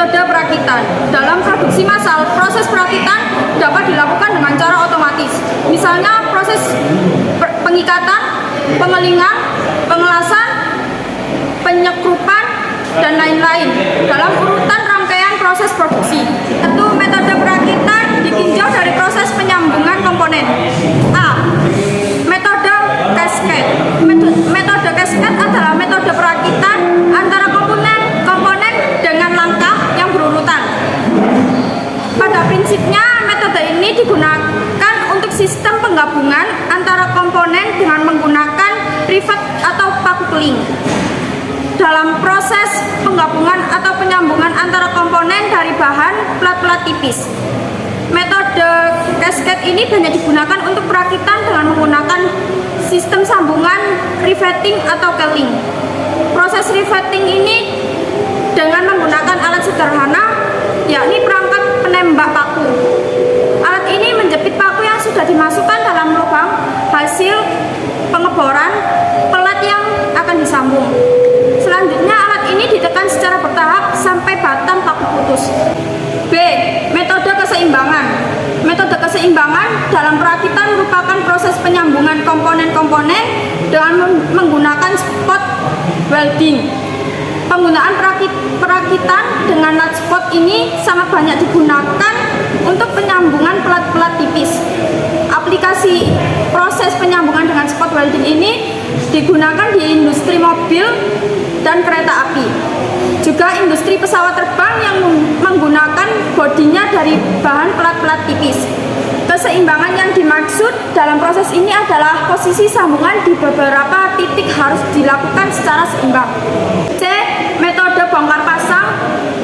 Metode perakitan. Dalam produksi massal, proses perakitan dapat dilakukan dengan cara otomatis. Misalnya proses pengikatan, pengelingan, pengelasan, penyekrupan, dan lain-lain dalam urutan rangkaian proses produksi. Satu, metode perakitan ditinjau dari proses penyambungan komponen. A. Metode cascade. Metode cascade adalah metode perakitan antara komponen dengan langkah yang berurutan. Pada prinsipnya, metode ini digunakan untuk sistem penggabungan antara komponen dengan menggunakan rivet atau paku keling. Dalam proses penggabungan atau penyambungan antara komponen dari bahan plat-plat tipis. Metode cascade ini banyak digunakan untuk perakitan dengan menggunakan sistem sambungan riveting atau keling. Proses riveting ini dengan menggunakan alat sederhana, yakni perangkat penembak paku. Alat ini menjepit paku yang sudah dimasukkan dalam lubang hasil pengeboran pelat yang akan disambung. Selanjutnya alat ini ditekan secara bertahap sampai batang paku putus. B. Metode keseimbangan. Metode keseimbangan dalam perakitan merupakan proses penyambungan komponen-komponen dengan menggunakan spot welding. Penggunaan perakitan dengan nut spot ini sangat banyak digunakan untuk penyambungan pelat-pelat tipis. Aplikasi proses penyambungan dengan spot welding ini digunakan di industri mobil dan kereta api. Juga industri pesawat terbang yang menggunakan bodinya dari bahan pelat-pelat tipis. Keseimbangan yang dimaksud dalam proses ini adalah posisi sambungan di beberapa titik harus dilakukan secara seimbang. C. Metode bongkar pasang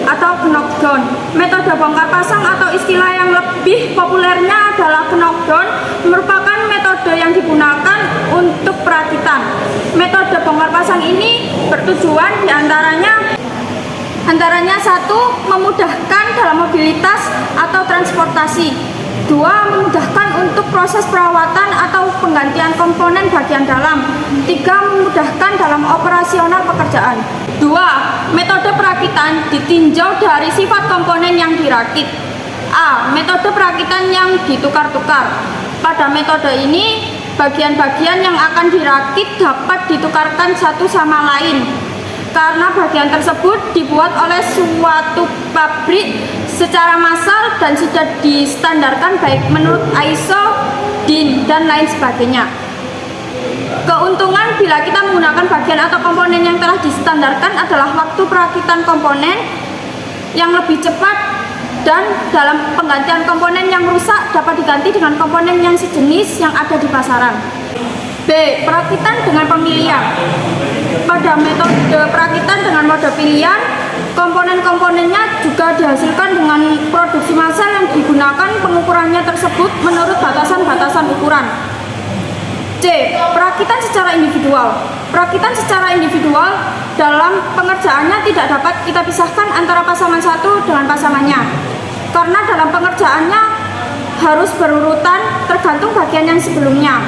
atau knockdown. Metode bongkar pasang atau istilah yang lebih populernya adalah knockdown merupakan metode yang digunakan untuk perakitan. Metode bongkar pasang ini bertujuan diantaranya satu, memudahkan dalam mobilitas atau transportasi. Dua, memudahkan untuk proses perawatan atau penggantian komponen bagian dalam. Tiga, memudahkan dalam operasional pekerjaan. Dua, metode perakitan ditinjau dari sifat komponen yang dirakit. A. Metode perakitan yang ditukar-tukar. Pada metode ini, bagian-bagian yang akan dirakit dapat ditukarkan satu sama lain karena bagian tersebut dibuat oleh suatu pabrik secara massal dan sudah distandarkan baik menurut ISO, DIN, dan lain sebagainya. Keuntungan bila kita menggunakan bagian atau komponen yang telah distandarkan adalah waktu perakitan komponen yang lebih cepat dan dalam penggantian komponen yang rusak dapat diganti dengan komponen yang sejenis yang ada di pasaran. B. Perakitan dengan pemilihan. Pada metode perakitan dengan mode pilihan, komponen-komponennya juga dihasilkan dengan produksi massal yang digunakan pengukurannya tersebut menurut batasan-batasan ukuran. C. Perakitan secara individual. Perakitan secara individual dalam pengerjaannya tidak dapat kita pisahkan antara pasangan satu dengan pasangannya, karena dalam pengerjaannya harus berurutan tergantung bagian yang sebelumnya.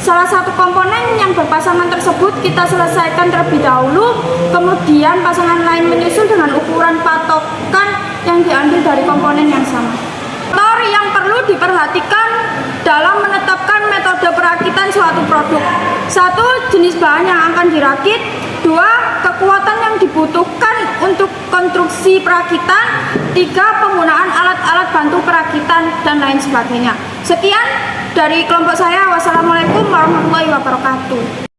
Salah satu komponen yang berpasangan tersebut kita selesaikan terlebih dahulu, kemudian pasangan lain menyusul dengan ukuran patokan yang diambil dari komponen yang sama. Faktor yang perlu diperhatikan dalam menetapkan metode perakitan suatu produk. Satu, jenis bahan yang akan dirakit. Dua, kekuatan yang dibutuhkan untuk konstruksi perakitan. Tiga, penggunaan alat-alat bantu perakitan dan lain sebagainya. Sekian dari kelompok saya. Wassalamualaikum warahmatullahi wabarakatuh.